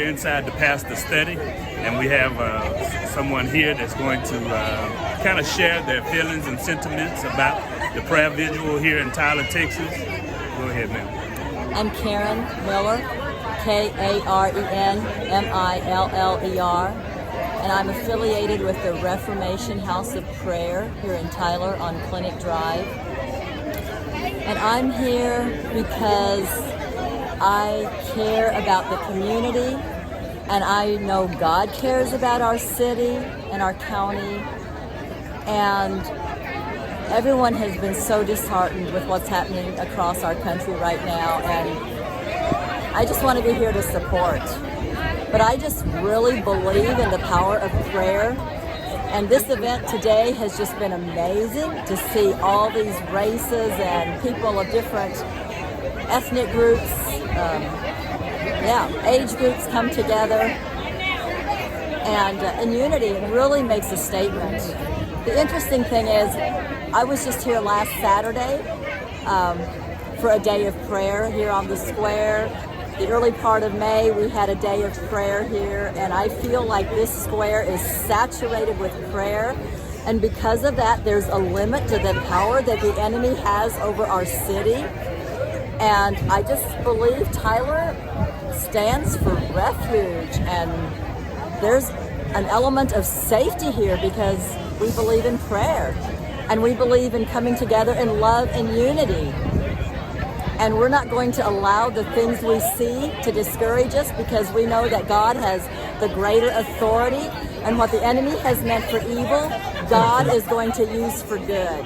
inside the pastor study, and we have someone here that's going to kind of share their feelings and sentiments about the prayer vigil here in Tyler, Texas. Go ahead, ma'am. I'm Karen Miller, Karen Miller, and I'm affiliated with the Reformation House of Prayer here in Tyler on Clinic Drive. And I'm here because I care about the community, and I know God cares about our city and our county, and everyone has been so disheartened with what's happening across our country right now, and I just want to be here to support. But I just really believe in the power of prayer, and this event today has just been amazing to see all these races and people of different ethnic groups, age groups come together, and in unity it really makes a statement. The interesting thing is, I was just here last Saturday for a day of prayer here on the square. The early part of May, we had a day of prayer here, and I feel like this square is saturated with prayer. And because of that, there's a limit to the power that the enemy has over our city. And I just believe Tyler stands for refuge, and there's an element of safety here because we believe in prayer, and we believe in coming together in love and unity. And we're not going to allow the things we see to discourage us, because we know that God has the greater authority, and what the enemy has meant for evil, God is going to use for good.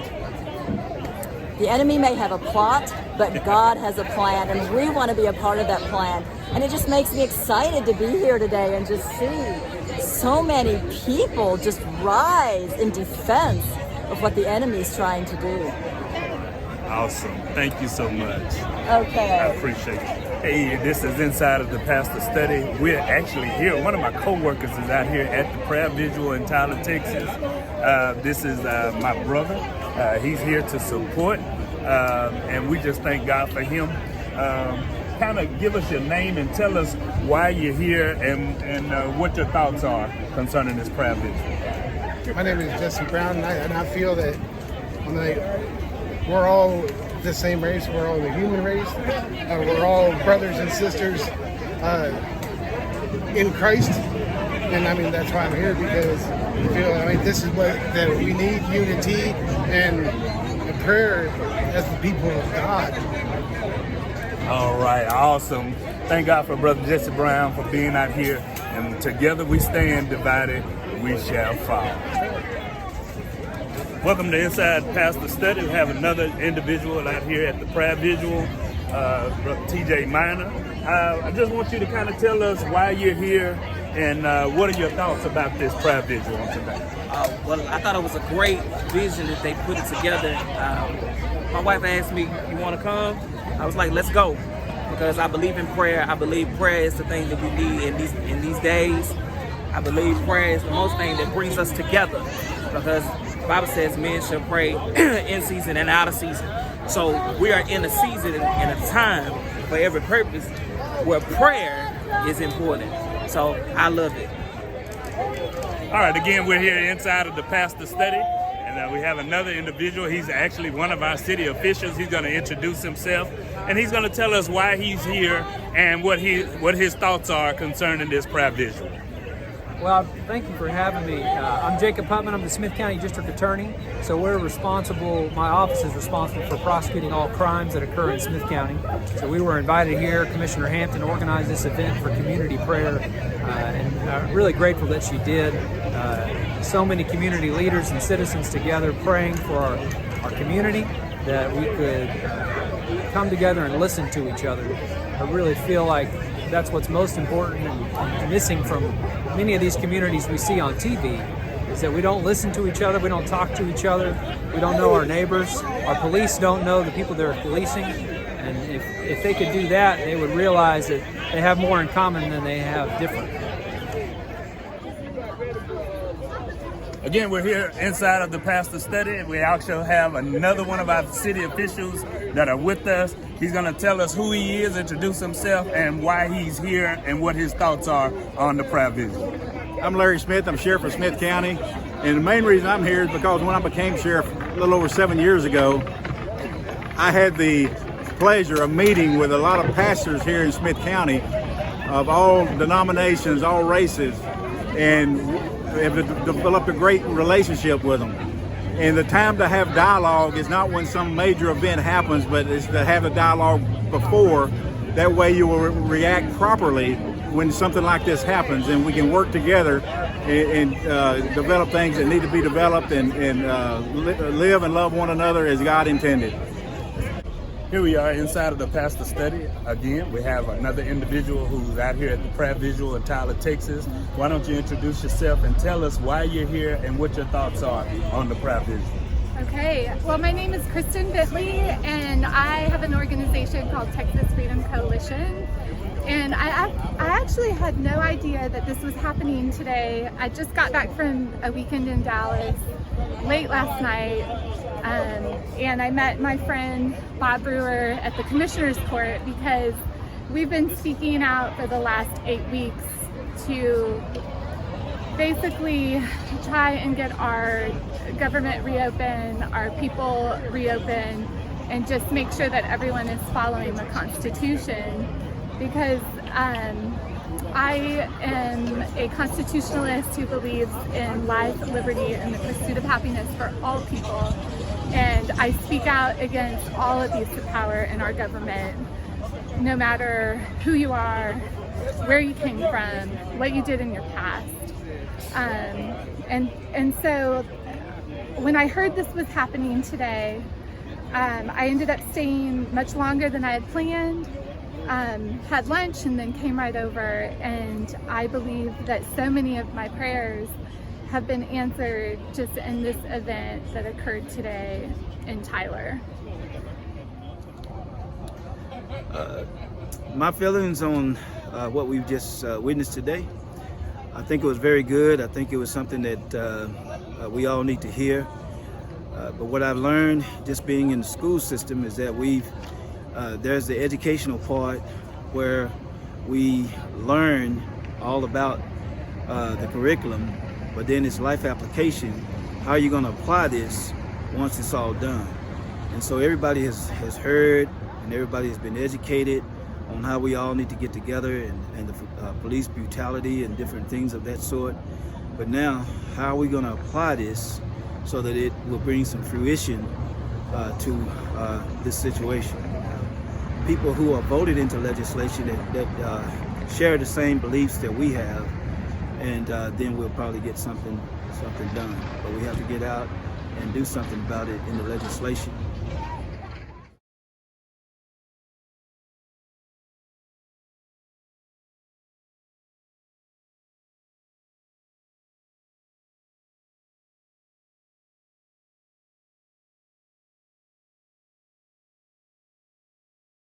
The enemy may have a plot, but God has a plan, and we want to be a part of that plan. And it just makes me excited to be here today and just see so many people just rise in defense of what the enemy is trying to do. Awesome. Thank you so much. Okay. I appreciate it. Hey, this is Inside of the Pastor Study. We're actually here. One of my co-workers is out here at the prayer vigil in Tyler, Texas. This is my brother. He's here to support, and we just thank God for him. Kind of give us your name and tell us why you're here and what your thoughts are concerning this prayer vigil. My name is Jesse Brown, and I feel that we're all the same race. We're all the human race. We're all brothers and sisters in Christ. And I mean, that's why I'm here, because this is that we need, unity and prayer as the people of God. All right, awesome. Thank God for Brother Jesse Brown for being out here. And together we stand, divided we shall fall. Welcome to Inside Pastor Study. We have another individual out here at the prayer vigil, Brother TJ Minor. I just want you to kind of tell us why you're here and what are your thoughts about this prayer vigil on today? Well, I thought it was a great vision that they put it together. My wife asked me, "You want to come?" I was like, "Let's go," because I believe in prayer. I believe prayer is the thing that we need in these days. I believe prayer is the most thing that brings us together, because the Bible says men shall pray in season and out of season. So we are in a season and a time for every purpose where prayer is important. So I love it. All right, again, we're here inside of the pastor study, and we have another individual. He's actually one of our city officials. He's going to introduce himself, and he's going to tell us why he's here and what his thoughts are concerning this prayer vigil. Well, thank you for having me. I'm Jacob Putman. I'm the Smith County District Attorney. So my office is responsible for prosecuting all crimes that occur in Smith County. So we were invited here. Commissioner Hampton organized this event for community prayer, and I'm really grateful that she did. So many community leaders and citizens together praying for our community, that we could come together and listen to each other. I really feel like that's what's most important and missing from many of these communities we see on TV, is that we don't listen to each other, we don't talk to each other, we don't know our neighbors, our police don't know the people they're policing, and if they could do that, they would realize that they have more in common than they have different. Again, we're here inside of the pastor study. We also have another one of our city officials, that are with us. He's going to tell us who he is, introduce himself, and why he's here, and what his thoughts are on the Proud Visual. I'm Larry Smith. I'm sheriff of Smith County. And the main reason I'm here is because when I became sheriff a little over 7 years ago, I had the pleasure of meeting with a lot of pastors here in Smith County of all denominations, all races, and have developed a great relationship with them. And the time to have dialogue is not when some major event happens, but it's to have a dialogue before. That way you will react properly when something like this happens, and we can work together and develop things that need to be developed, and live and love one another as God intended. Here we are inside of the pastor study. Again, we have another individual who's out here at the Proud Visual in Tyler, Texas. Why don't you introduce yourself and tell us why you're here and what your thoughts are on the Proud Visual. Okay, well, my name is Kristen Bentley, and I have an organization called Texas Freedom Coalition. And I actually had no idea that this was happening today. I just got back from a weekend in Dallas late last night, and I met my friend Bob Brewer at the Commissioner's Court because we've been speaking out for the last 8 weeks to basically try and get our government reopened, our people reopened, and just make sure that everyone is following the Constitution. Because I am a constitutionalist who believes in life, liberty, and the pursuit of happiness for all people. And I speak out against all abuse of power in our government, no matter who you are, where you came from, what you did in your past. And so when I heard this was happening today, I ended up staying much longer than I had planned. Had lunch and then came right over, and I believe that so many of my prayers have been answered just in this event that occurred today in Tyler. My feelings on what we've just witnessed today, I think it was very good. I think it was something that we all need to hear. But what I've learned just being in the school system is that there's the educational part where we learn all about the curriculum, but then it's life application. How are you going to apply this once it's all done? And so everybody has heard, and everybody has been educated on how we all need to get together, and the police brutality and different things of that sort. But now, how are we going to apply this so that it will bring some fruition to this situation? People who are voted into legislation that share the same beliefs that we have, and then we'll probably get something done. But we have to get out and do something about it in the legislation.